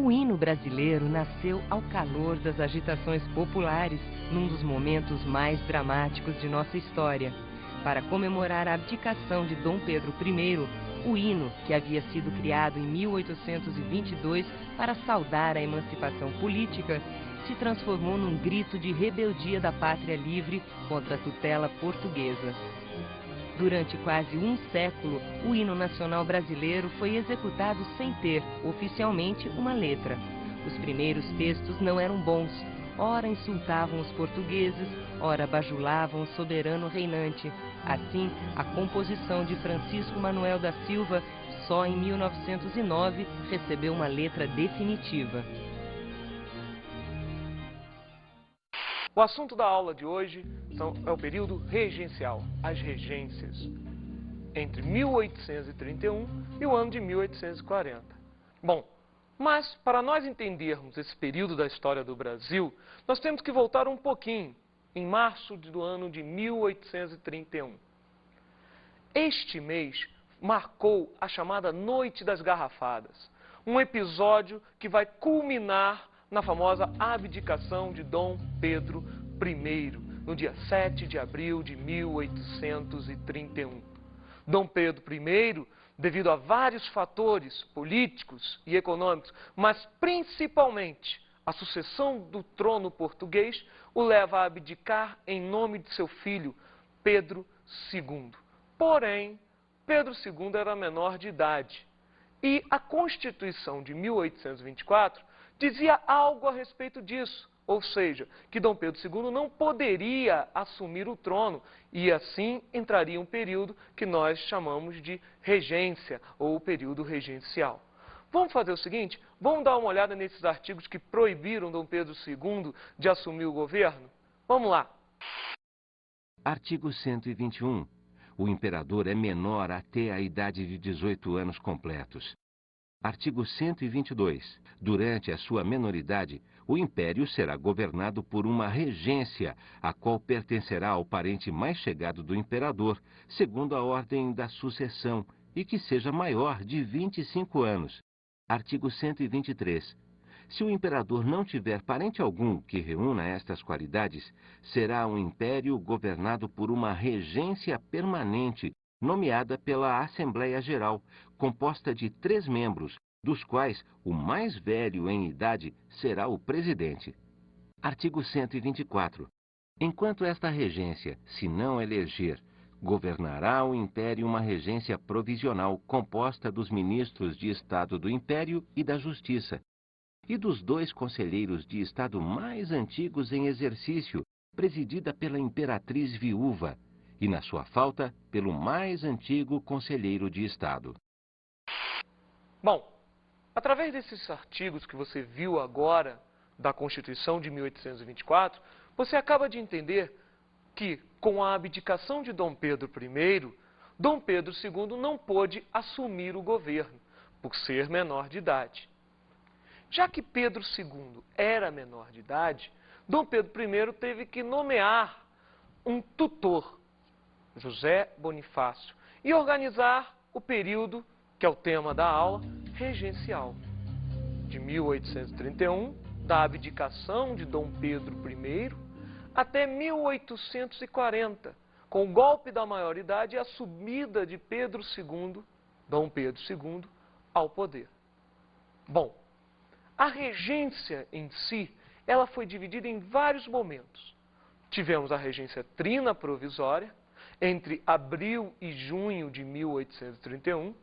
O hino brasileiro nasceu ao calor das agitações populares, num dos momentos mais dramáticos de nossa história. Para comemorar a abdicação de Dom Pedro I, o hino, que havia sido criado em 1822 para saudar a emancipação política, se transformou num grito de rebeldia da pátria livre contra a tutela portuguesa. Durante quase um século, o hino nacional brasileiro foi executado sem ter, oficialmente, uma letra. Os primeiros textos não eram bons, ora insultavam os portugueses, ora bajulavam o soberano reinante. Assim, a composição de Francisco Manuel da Silva, só em 1909, recebeu uma letra definitiva. O assunto da aula de hoje é o período regencial, as regências, entre 1831 e o ano de 1840. Bom, mas para nós entendermos esse período da história do Brasil, nós temos que voltar um pouquinho, em março do ano de 1831. Este mês marcou a chamada Noite das Garrafadas, um episódio que vai culminar na famosa abdicação de Dom Pedro I, no dia 7 de abril de 1831. Dom Pedro I, devido a vários fatores políticos e econômicos, mas principalmente a sucessão do trono português, o leva a abdicar em nome de seu filho, Pedro II. Porém, Pedro II era menor de idade e a Constituição de 1824 dizia algo a respeito disso, ou seja, que Dom Pedro II não poderia assumir o trono e assim entraria um período que nós chamamos de regência ou período regencial. Vamos fazer o seguinte, vamos dar uma olhada nesses artigos que proibiram Dom Pedro II de assumir o governo? Vamos lá. Artigo 121. O imperador é menor até a idade de 18 anos completos. Artigo 122. Durante a sua menoridade, o império será governado por uma regência, a qual pertencerá ao parente mais chegado do imperador, segundo a ordem da sucessão, e que seja maior de 25 anos. Artigo 123. Se o imperador não tiver parente algum que reúna estas qualidades, será um império governado por uma regência permanente, nomeada pela Assembleia Geral, composta de 3 membros, dos quais o mais velho em idade será o presidente. Artigo 124. Enquanto esta regência, se não eleger, governará o Império uma regência provisional composta dos ministros de Estado do Império e da Justiça, e dos 2 conselheiros de Estado mais antigos em exercício, presidida pela imperatriz viúva, e, na sua falta, pelo mais antigo conselheiro de Estado. Bom, através desses artigos que você viu agora da Constituição de 1824, você acaba de entender que, com a abdicação de Dom Pedro I, Dom Pedro II não pôde assumir o governo, por ser menor de idade. Já que Pedro II era menor de idade, Dom Pedro I teve que nomear um tutor, José Bonifácio, e organizar o período, que é o tema da aula, regencial, de 1831, da abdicação de Dom Pedro I, até 1840, com o golpe da maioridade e a subida de Pedro II, Dom Pedro II, ao poder. Bom, a regência em si, ela foi dividida em vários momentos. Tivemos a regência trina provisória, entre abril e junho de 1831,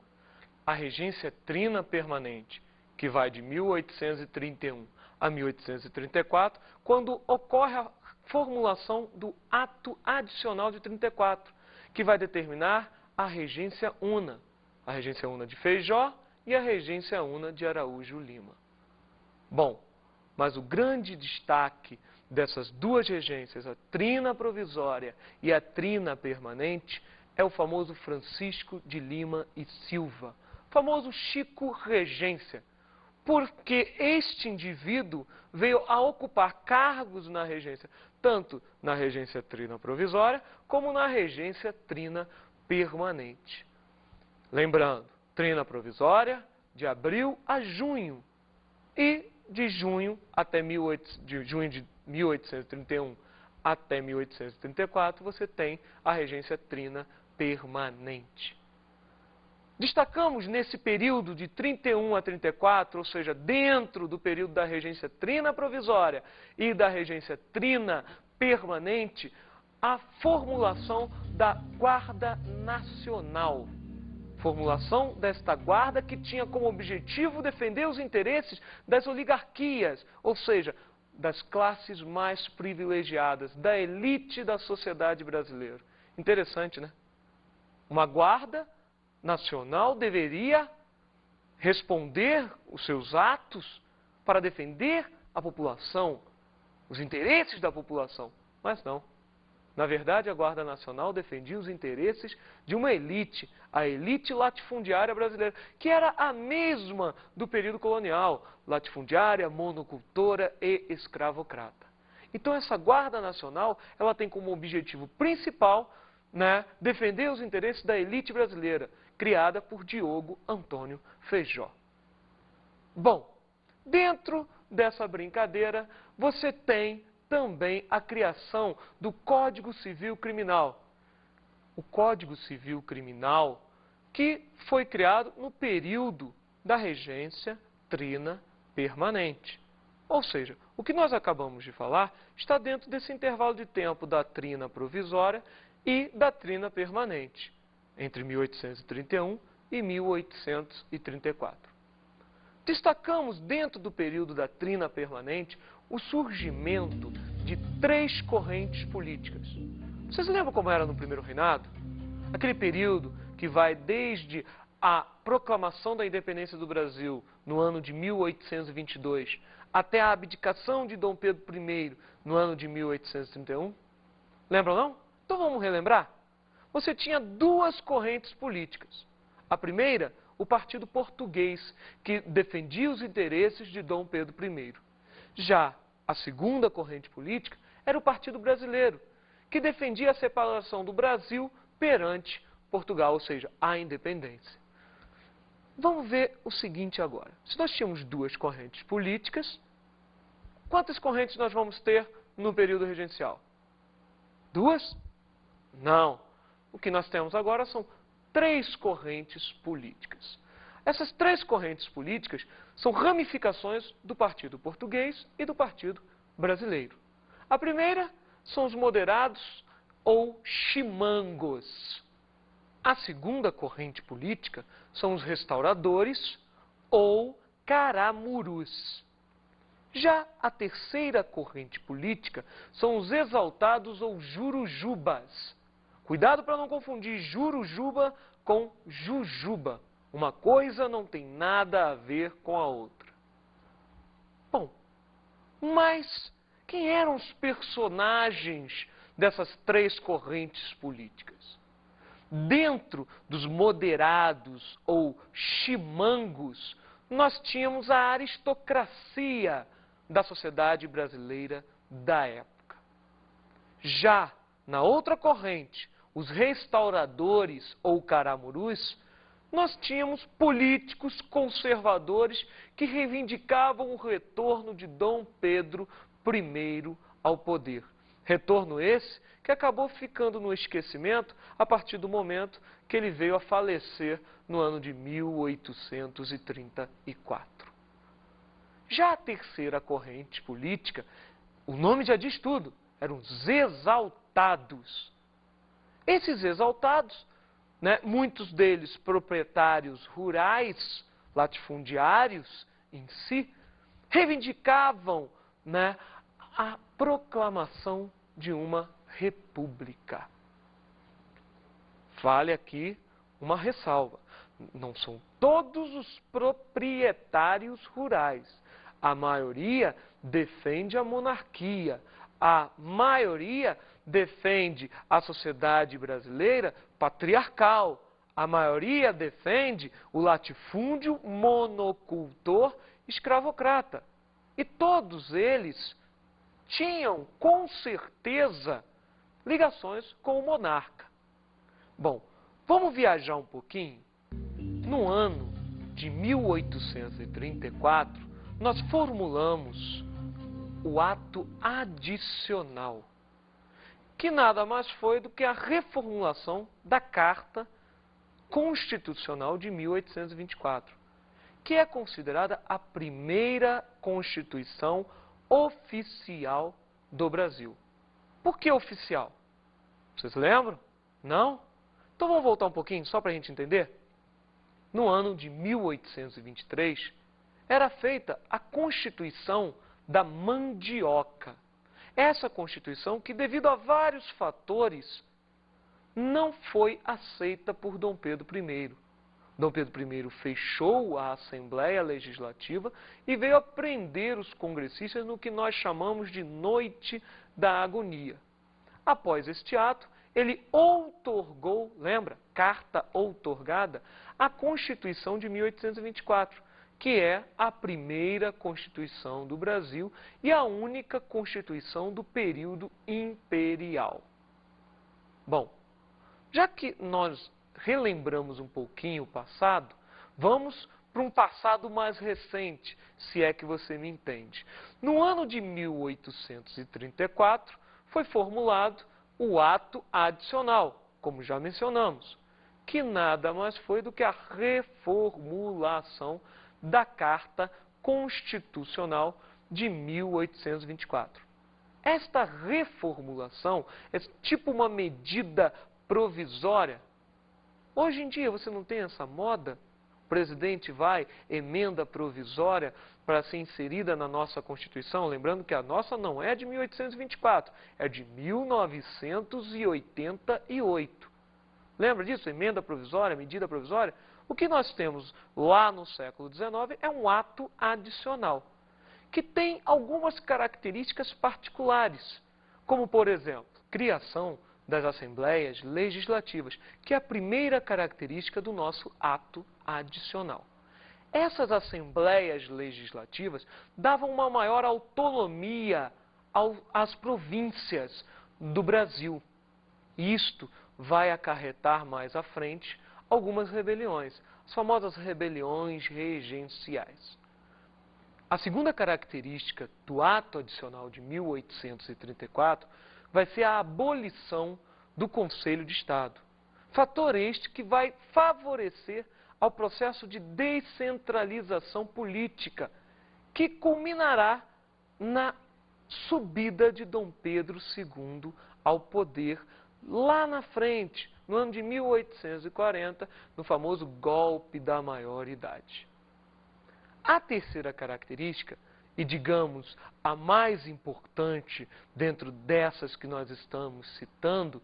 a regência trina permanente, que vai de 1831 a 1834, quando ocorre a formulação do Ato Adicional de 34, que vai determinar a regência una de Feijó e a regência una de Araújo Lima. Bom, mas o grande destaque dessas 2 regências, a trina provisória e a trina permanente, é o famoso Francisco de Lima e Silva, famoso Chico Regência, porque este indivíduo veio a ocupar cargos na regência, tanto na regência trina provisória, como na regência trina permanente. Lembrando, trina provisória, de abril a junho, E de junho de 1831 até 1834, você tem a regência trina permanente. Destacamos nesse período de 31 a 34, ou seja, dentro do período da regência trina provisória e da regência trina permanente, a formulação da Guarda Nacional. Formulação desta guarda que tinha como objetivo defender os interesses das oligarquias, ou seja, das classes mais privilegiadas, da elite da sociedade brasileira. Interessante, né? Uma guarda nacional deveria responder os seus atos para defender a população, os interesses da população, mas não. Na verdade, a Guarda Nacional defendia os interesses de uma elite, a elite latifundiária brasileira, que era a mesma do período colonial, latifundiária, monocultora e escravocrata. Então, essa Guarda Nacional, ela tem como objetivo principal, defender os interesses da elite brasileira, criada por Diogo Antônio Feijó. Bom, dentro dessa brincadeira, você tem também a criação do Código Civil Criminal. O Código Civil Criminal que foi criado no período da regência trina permanente. Ou seja, o que nós acabamos de falar está dentro desse intervalo de tempo da trina provisória e da trina permanente, entre 1831 e 1834. Destacamos dentro do período da trina permanente o surgimento de 3 correntes políticas. Vocês lembram como era no primeiro reinado? Aquele período que vai desde a proclamação da independência do Brasil no ano de 1822 até a abdicação de Dom Pedro I no ano de 1831? Lembram, não? Então vamos relembrar. Você tinha 2 correntes políticas. A primeira, o Partido Português, que defendia os interesses de Dom Pedro I. Já a segunda corrente política era o Partido Brasileiro, que defendia a separação do Brasil perante Portugal, ou seja, a independência. Vamos ver o seguinte agora. Se nós tínhamos 2 correntes políticas, quantas correntes nós vamos ter no período regencial? 2? Não. O que nós temos agora são 3 correntes políticas. Essas 3 correntes políticas são ramificações do Partido Português e do Partido Brasileiro. A primeira são os moderados ou chimangos. A segunda corrente política são os restauradores ou caramurus. Já a terceira corrente política são os exaltados ou jurujubas. Cuidado para não confundir jurujuba com jujuba. Uma coisa não tem nada a ver com a outra. Bom, mas quem eram os personagens dessas 3 correntes políticas? Dentro dos moderados ou chimangos, nós tínhamos a aristocracia da sociedade brasileira da época. Já na outra corrente, os restauradores ou caramurus, nós tínhamos políticos conservadores que reivindicavam o retorno de Dom Pedro I ao poder. Retorno esse que acabou ficando no esquecimento a partir do momento que ele veio a falecer no ano de 1834. Já a terceira corrente política, o nome já diz tudo, eram os exaltados. Esses exaltados, muitos deles proprietários rurais, latifundiários em si, reivindicavam a proclamação de uma república. Vale aqui uma ressalva. Não são todos os proprietários rurais. A maioria defende a monarquia. A maioria defende a sociedade brasileira patriarcal. A maioria defende o latifúndio monocultor escravocrata. E todos eles tinham, com certeza, ligações com o monarca. Bom, vamos viajar um pouquinho. No ano de 1834, nós formulamos o ato adicional, que nada mais foi do que a reformulação da Carta Constitucional de 1824, que é considerada a primeira Constituição oficial do Brasil. Por que oficial? Vocês lembram? Não? Então vamos voltar um pouquinho, só para a gente entender? No ano de 1823, era feita a Constituição da Mandioca. Essa Constituição que, devido a vários fatores, não foi aceita por Dom Pedro I. Dom Pedro I fechou a Assembleia Legislativa e veio a prender os congressistas no que nós chamamos de Noite da Agonia. Após este ato, ele outorgou, lembra, carta outorgada, a Constituição de 1824, que é a primeira Constituição do Brasil e a única Constituição do período imperial. Bom, já que nós relembramos um pouquinho o passado, vamos para um passado mais recente, se é que você me entende. No ano de 1834, foi formulado o ato adicional, como já mencionamos, que nada mais foi do que a reformulação da Carta Constitucional de 1824. Esta reformulação é tipo uma medida provisória. Hoje em dia você não tem essa moda? O presidente vai, emenda provisória para ser inserida na nossa Constituição, lembrando que a nossa não é de 1824, é de 1988. Lembra disso? Emenda provisória, medida provisória? O que nós temos lá no século XIX é um ato adicional, que tem algumas características particulares, como, por exemplo, criação das Assembleias Legislativas, que é a primeira característica do nosso ato adicional. Essas Assembleias Legislativas davam uma maior autonomia às províncias do Brasil. Isto vai acarretar mais à frente algumas rebeliões, as famosas rebeliões regenciais. A segunda característica do ato adicional de 1834 vai ser a abolição do Conselho de Estado. Fator este que vai favorecer ao processo de descentralização política, que culminará na subida de Dom Pedro II ao poder lá na frente, no ano de 1840, no famoso golpe da maioridade. A terceira característica, e digamos a mais importante dentro dessas que nós estamos citando,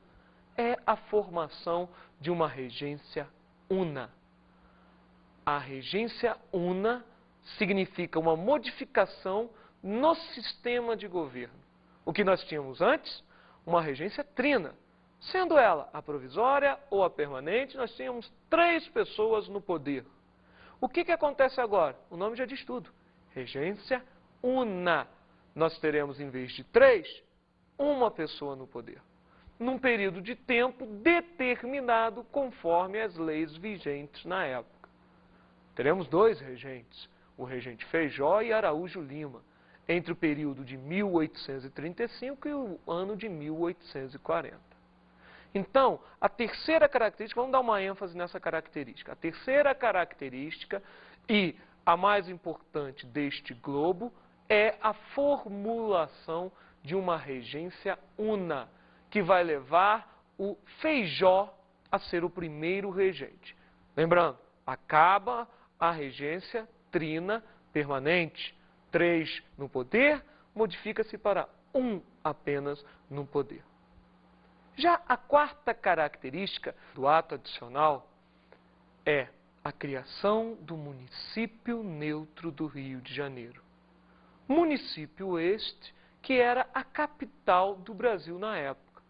é a formação de uma regência una. A regência una significa uma modificação no sistema de governo. O que nós tínhamos antes, uma regência trina. Sendo ela a provisória ou a permanente, nós tínhamos 3 pessoas no poder. O que acontece agora? O nome já diz tudo. Regência una. Nós teremos, em vez de 3, uma pessoa no poder, num período de tempo determinado conforme as leis vigentes na época. Teremos 2 regentes, o regente Feijó e Araújo Lima, entre o período de 1835 e o ano de 1840. Então, a terceira característica, vamos dar uma ênfase nessa característica. A terceira característica e a mais importante deste globo é a formulação de uma regência una, que vai levar o Feijó a ser o primeiro regente. Lembrando, acaba a regência trina permanente, 3 no poder, modifica-se para 1 apenas no poder. Já a quarta característica do ato adicional é a criação do município neutro do Rio de Janeiro. Município este que era a capital do Brasil na época.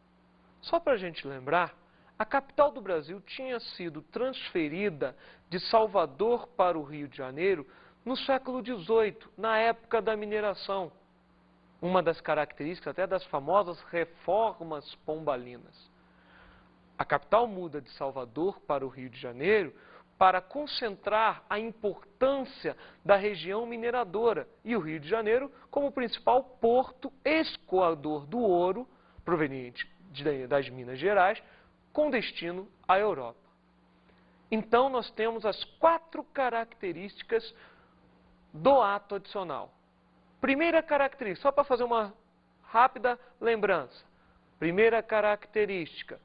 Só para a gente lembrar, a capital do Brasil tinha sido transferida de Salvador para o Rio de Janeiro no século XVIII, na época da mineração. Uma das características até das famosas reformas pombalinas. A capital muda de Salvador para o Rio de Janeiro para concentrar a importância da região mineradora e o Rio de Janeiro como principal porto escoador do ouro proveniente das Minas Gerais com destino à Europa. Então, nós temos as 4 características do ato adicional. Primeira característica, só para fazer uma rápida lembrança. Primeira característica,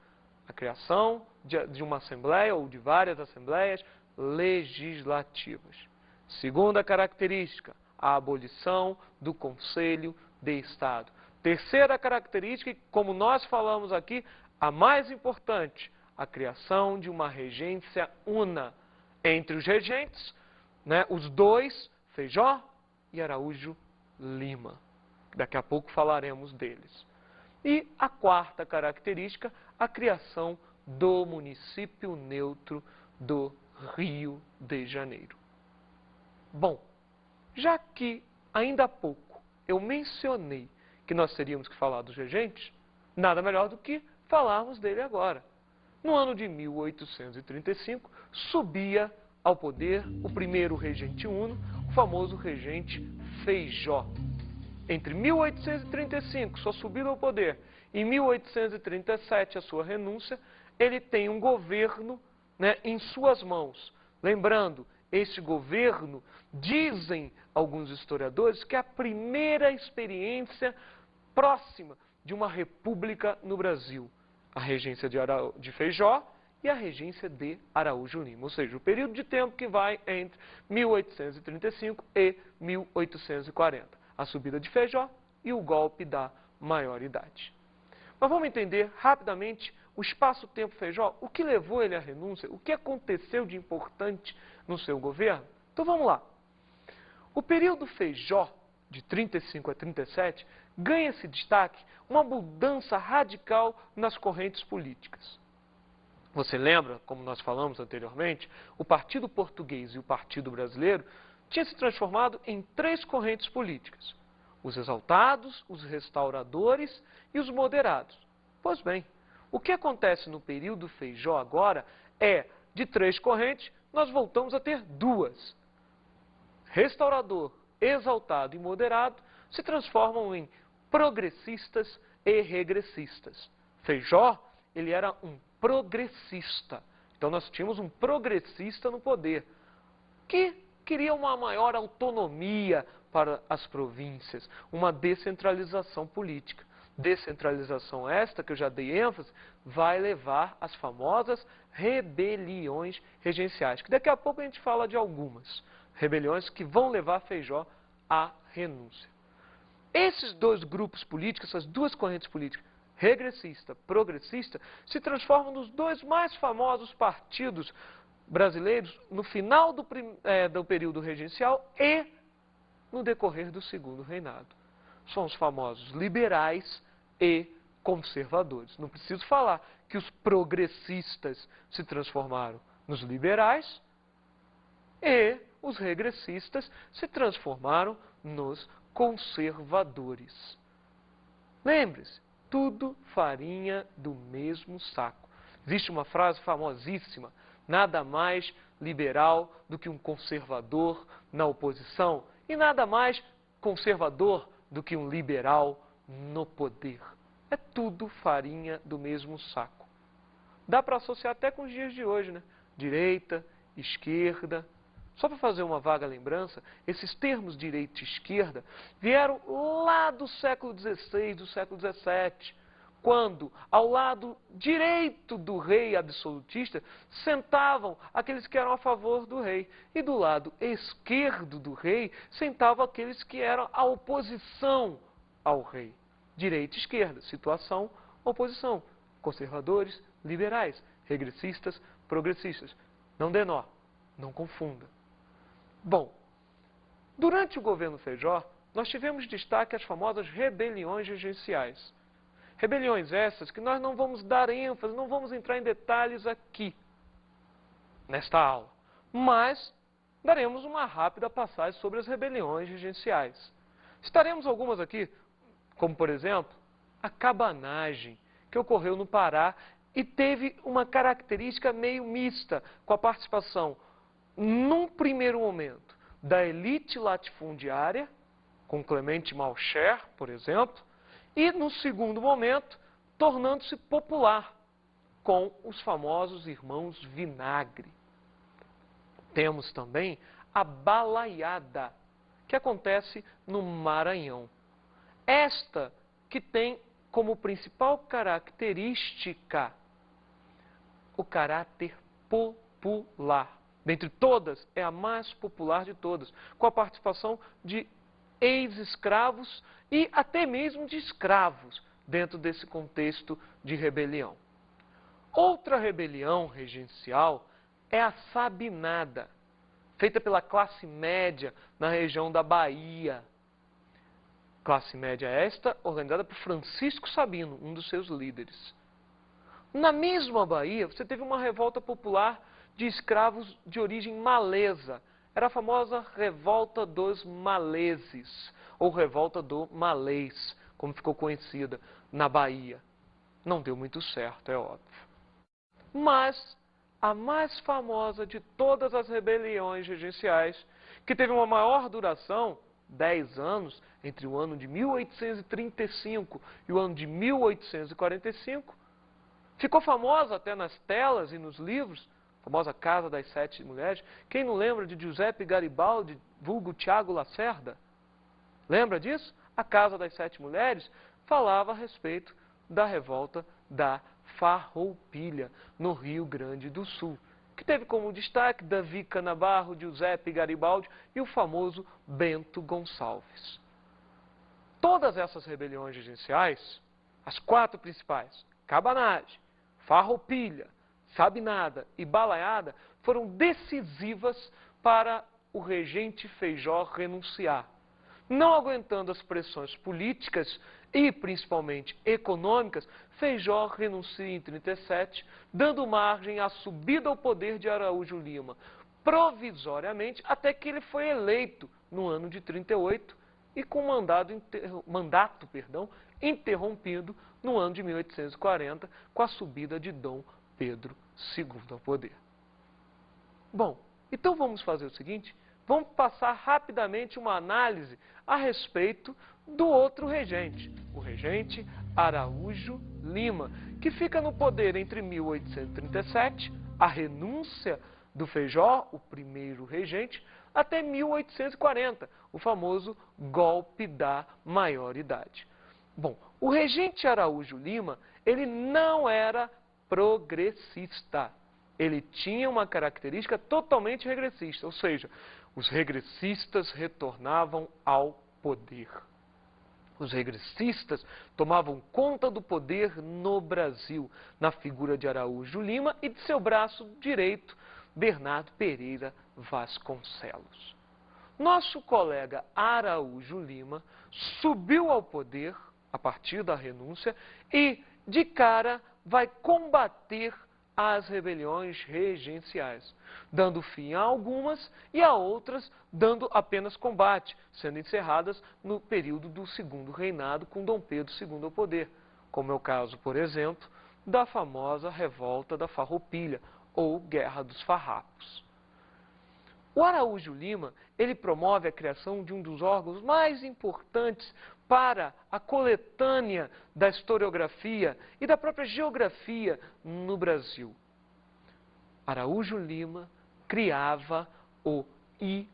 a criação de uma assembleia ou de várias assembleias legislativas. Segunda característica, a abolição do Conselho de Estado. Terceira característica, como nós falamos aqui, a mais importante, a criação de uma regência una entre os regentes, os dois, Feijó e Araújo Lima. Daqui a pouco falaremos deles. E a quarta característica, a criação do município neutro do Rio de Janeiro. Bom, já que ainda há pouco eu mencionei que nós teríamos que falar dos regentes, nada melhor do que falarmos dele agora. No ano de 1835, subia ao poder o primeiro regente uno, o famoso regente Feijó. Entre 1835, sua subida ao poder, e 1837, a sua renúncia, ele tem um governo em suas mãos. Lembrando, este governo, dizem alguns historiadores, que é a primeira experiência próxima de uma república no Brasil. A regência de Feijó e a regência de Araújo Lima. Ou seja, o período de tempo que vai entre 1835 e 1840. A subida de Feijó e o golpe da maioridade. Mas vamos entender rapidamente o espaço-tempo Feijó, o que levou ele à renúncia, o que aconteceu de importante no seu governo. Então vamos lá. O período Feijó, de 35 a 37, ganha-se destaque uma mudança radical nas correntes políticas. Você lembra, como nós falamos anteriormente, o Partido Português e o Partido Brasileiro tinham se transformado em 3 correntes políticas. Os exaltados, os restauradores e os moderados. Pois bem, o que acontece no período Feijó agora é, de 3 correntes, nós voltamos a ter 2. Restaurador, exaltado e moderado se transformam em progressistas e regressistas. Feijó, ele era um progressista. Então nós tínhamos um progressista no poder, que queria uma maior autonomia para as províncias, uma descentralização política. Descentralização esta, que eu já dei ênfase, vai levar às famosas rebeliões regenciais, que daqui a pouco a gente fala de algumas rebeliões que vão levar Feijó à renúncia. Esses 2 grupos políticos, essas 2 correntes políticas, regressista, progressista, se transformam nos 2 mais famosos partidos brasileiros no final do período regencial e no decorrer do segundo reinado. São os famosos liberais e conservadores. Não preciso falar que os progressistas se transformaram nos liberais e os regressistas se transformaram nos conservadores. Lembre-se, tudo farinha do mesmo saco. Existe uma frase famosíssima: nada mais liberal do que um conservador na oposição e nada mais conservador do que um liberal no poder. É tudo farinha do mesmo saco. Dá para associar até com os dias de hoje, né? Direita, esquerda. Só para fazer uma vaga lembrança, esses termos direita e esquerda vieram lá do século XVI, do século XVII, quando, ao lado direito do rei absolutista, sentavam aqueles que eram a favor do rei, e do lado esquerdo do rei sentavam aqueles que eram a oposição ao rei. Direita e esquerda, situação, oposição, conservadores, liberais, regressistas, progressistas. Não dê nó, não confunda. Bom, durante o governo Feijó, nós tivemos destaque às famosas rebeliões regenciais. Rebeliões essas que nós não vamos dar ênfase, não vamos entrar em detalhes aqui, nesta aula. Mas daremos uma rápida passagem sobre as rebeliões regenciais. Citaremos algumas aqui, como por exemplo, a cabanagem, que ocorreu no Pará e teve uma característica meio mista, com a participação, num primeiro momento, da elite latifundiária, com Clemente Malcher, por exemplo, e, no segundo momento, tornando-se popular, com os famosos irmãos Vinagre. Temos também a balaiada, que acontece no Maranhão. Esta que tem como principal característica o caráter popular. Dentre todas, é a mais popular de todas, com a participação de ex-escravos e até mesmo de escravos dentro desse contexto de rebelião. Outra rebelião regencial é a Sabinada, feita pela classe média na região da Bahia. Classe média esta organizada por Francisco Sabino, um dos seus líderes. Na mesma Bahia, você teve uma revolta popular de escravos de origem malesa. Era a famosa Revolta dos Maleses, ou Revolta do Malês, como ficou conhecida na Bahia. Não deu muito certo, é óbvio. Mas a mais famosa de todas as rebeliões regenciais, que teve uma maior duração, 10 anos, entre o ano de 1835 e o ano de 1845, ficou famosa até nas telas e nos livros, a famosa Casa das Sete Mulheres. Quem não lembra de Giuseppe Garibaldi, vulgo Tiago Lacerda? Lembra disso? A Casa das Sete Mulheres falava a respeito da revolta da Farroupilha, no Rio Grande do Sul, que teve como destaque Davi Canabarro, Giuseppe Garibaldi e o famoso Bento Gonçalves. Todas essas rebeliões regenciais, as 4 principais, Cabanagem, Farroupilha, Sabinada e Balaiada, foram decisivas para o regente Feijó renunciar. Não aguentando as pressões políticas e principalmente econômicas, Feijó renuncia em 37, dando margem à subida ao poder de Araújo Lima, provisoriamente, até que ele foi eleito no ano de 38 e com mandato interrompido no ano de 1840, com a subida de Dom Pedro II ao poder. Bom, então vamos fazer o seguinte, vamos passar rapidamente uma análise a respeito do outro regente, o regente Araújo Lima, que fica no poder entre 1837, a renúncia do Feijó, o primeiro regente, até 1840, o famoso golpe da maioridade. Bom, o regente Araújo Lima, ele não era progressista. Ele tinha uma característica totalmente regressista, ou seja, os regressistas retornavam ao poder. Os regressistas tomavam conta do poder no Brasil, na figura de Araújo Lima e de seu braço direito, Bernardo Pereira Vasconcelos. Nosso colega Araújo Lima subiu ao poder a partir da renúncia e, de cara, vai combater as rebeliões regenciais, dando fim a algumas e a outras dando apenas combate, sendo encerradas no período do segundo reinado com Dom Pedro II ao poder, como é o caso, por exemplo, da famosa Revolta da Farroupilha, ou Guerra dos Farrapos. O Araújo Lima, ele promove a criação de um dos órgãos mais importantes para a coletânea da historiografia e da própria geografia no Brasil. Araújo Lima criava o IHGB.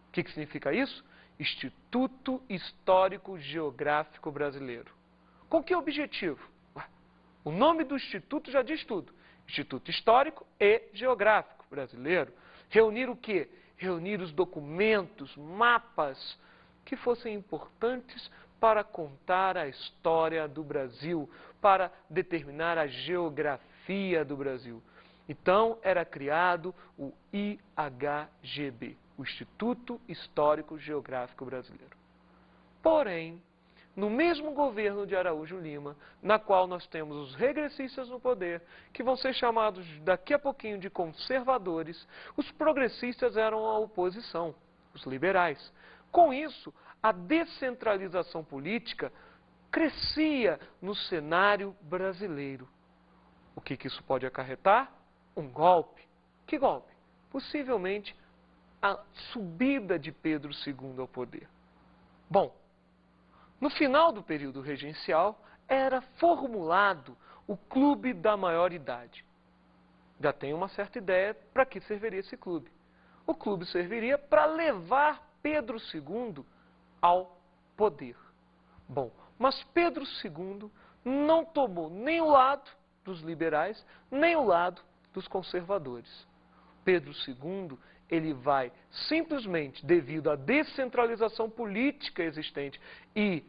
O que significa isso? Instituto Histórico Geográfico Brasileiro. Com que objetivo? O nome do instituto já diz tudo. Instituto Histórico e Geográfico Brasileiro. Reunir o quê? Reunir os documentos, mapas que fossem importantes para contar a história do Brasil, para determinar a geografia do Brasil. Então, era criado o IHGB, o Instituto Histórico Geográfico Brasileiro. Porém, no mesmo governo de Araújo Lima, na qual nós temos os regressistas no poder, que vão ser chamados daqui a pouquinho de conservadores, os progressistas eram a oposição, os liberais. Com isso, a descentralização política crescia no cenário brasileiro. O que isso pode acarretar? Um golpe. Que golpe? Possivelmente a subida de Pedro II ao poder. Bom, no final do período regencial, era formulado o Clube da Maioridade. Já tem uma certa ideia para que serviria esse clube. O clube serviria para levar Pedro II ao poder. Bom, mas Pedro II não tomou nem o lado dos liberais, nem o lado dos conservadores. Pedro II, ele vai simplesmente, devido à descentralização política existente e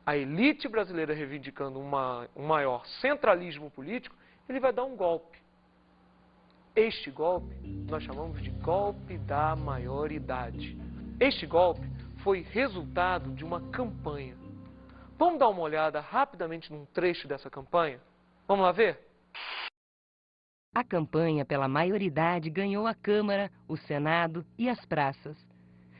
a elite brasileira reivindicando um maior centralismo político, ele vai dar um golpe. Este golpe nós chamamos de golpe da maioridade. Este golpe foi resultado de uma campanha. Vamos dar uma olhada rapidamente num trecho dessa campanha? Vamos lá ver? A campanha pela maioridade ganhou a Câmara, o Senado e as praças.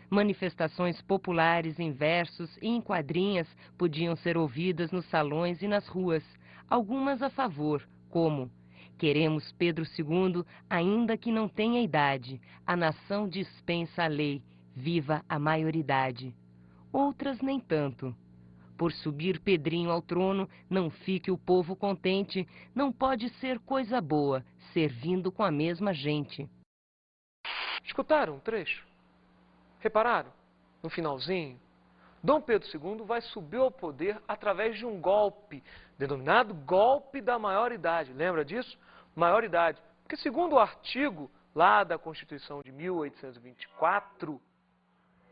Manifestações populares em versos e em quadrinhas podiam ser ouvidas nos salões e nas ruas, algumas a favor, como: queremos Pedro II, ainda que não tenha idade, a nação dispensa a lei, viva a maioridade. Outras nem tanto. Por subir Pedrinho ao trono, não fique o povo contente, não pode ser coisa boa, servindo com a mesma gente. Escutaram um trecho? Repararam? No finalzinho, Dom Pedro II vai subir ao poder através de um golpe, denominado golpe da maioridade. Lembra disso? Maioridade. Porque segundo o artigo lá da Constituição de 1824,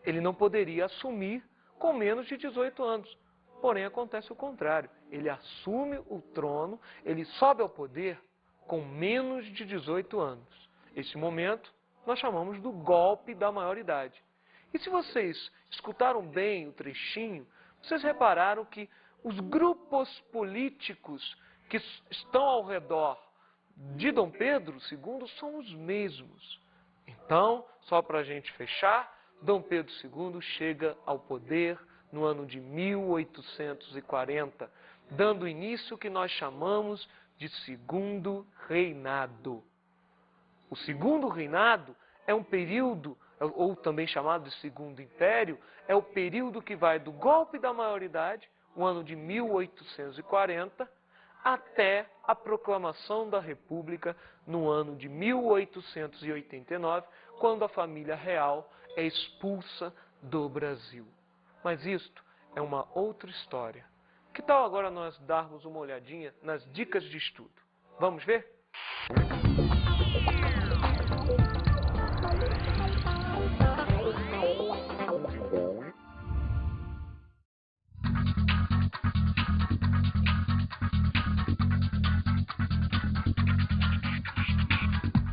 ele não poderia assumir com menos de 18 anos. Porém, acontece o contrário. Ele assume o trono, ele sobe ao poder com menos de 18 anos. Este momento nós chamamos do golpe da maioridade. E se vocês escutaram bem o trechinho, vocês repararam que os grupos políticos que estão ao redor de Dom Pedro II são os mesmos. Então, só para a gente fechar, Dom Pedro II chega ao poder no ano de 1840, dando início ao que nós chamamos de Segundo Reinado. O Segundo Reinado é um período, ou também chamado de Segundo Império, é o período que vai do golpe da maioridade, o ano de 1840, até a proclamação da República no ano de 1889, quando a família real é expulsa do Brasil. Mas isto é uma outra história. Que tal agora nós darmos uma olhadinha nas dicas de estudo? Vamos ver?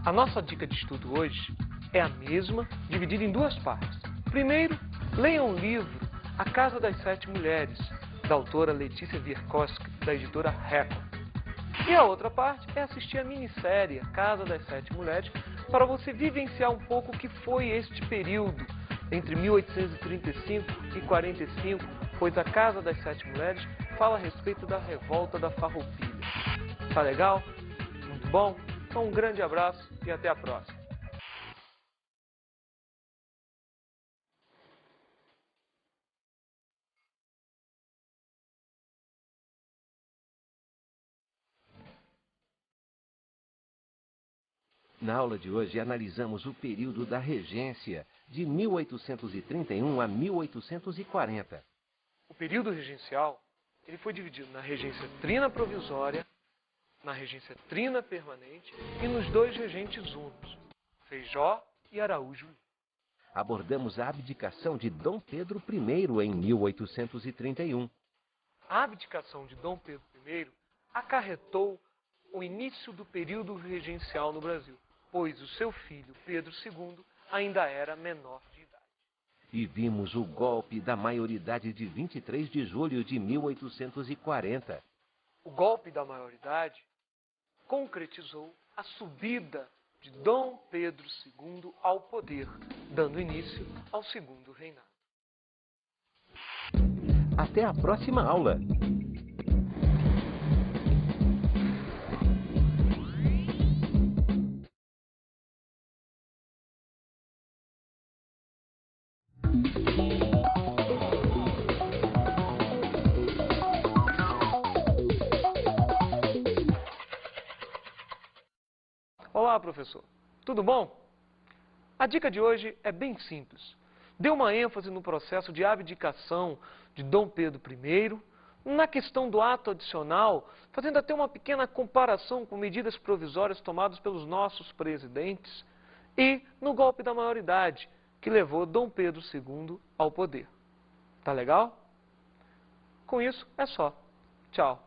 A nossa dica de estudo hoje é a mesma, dividida em duas partes. Primeiro, leiam o livro A Casa das Sete Mulheres, da autora Letícia Wiercowski, da editora Record. E a outra parte é assistir a minissérie A Casa das Sete Mulheres, para você vivenciar um pouco o que foi este período entre 1835 e 45, pois A Casa das Sete Mulheres fala a respeito da revolta da Farroupilha. Tá legal? Muito bom? Então um grande abraço e até a próxima. Na aula de hoje, analisamos o período da regência, de 1831 a 1840. O período regencial ele foi dividido na regência trina provisória, na regência trina permanente e nos dois regentes unos, Feijó e Araújo. Abordamos a abdicação de Dom Pedro I em 1831. A abdicação de Dom Pedro I acarretou o início do período regencial no Brasil, pois o seu filho, Pedro II, ainda era menor de idade. E vimos o golpe da maioridade de 23 de julho de 1840. O golpe da maioridade concretizou a subida de Dom Pedro II ao poder, dando início ao Segundo Reinado. Até a próxima aula! Olá, professor. Tudo bom? A dica de hoje é bem simples. Dê uma ênfase no processo de abdicação de Dom Pedro I, na questão do ato adicional, fazendo até uma pequena comparação com medidas provisórias tomadas pelos nossos presidentes, e no golpe da maioridade, que levou Dom Pedro II ao poder. Tá legal? Com isso, é só. Tchau.